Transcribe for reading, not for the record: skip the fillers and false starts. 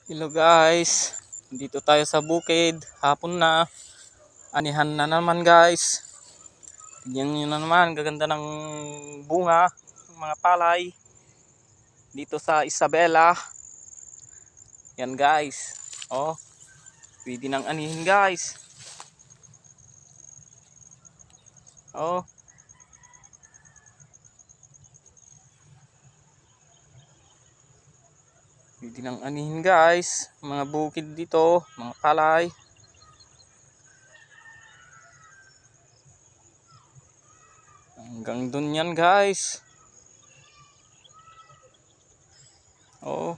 Hello guys, dito tayo sa bukid, hapon na, anihan na naman guys. Tignan nyo na naman, gaganda ng bunga, ng mga palay, dito sa Isabela. Yan guys, oh, pwede nang anihin guys. Oh, pwede nang anihin guys, mga bukid dito, mga palay. Hanggang dun yan guys. Oh.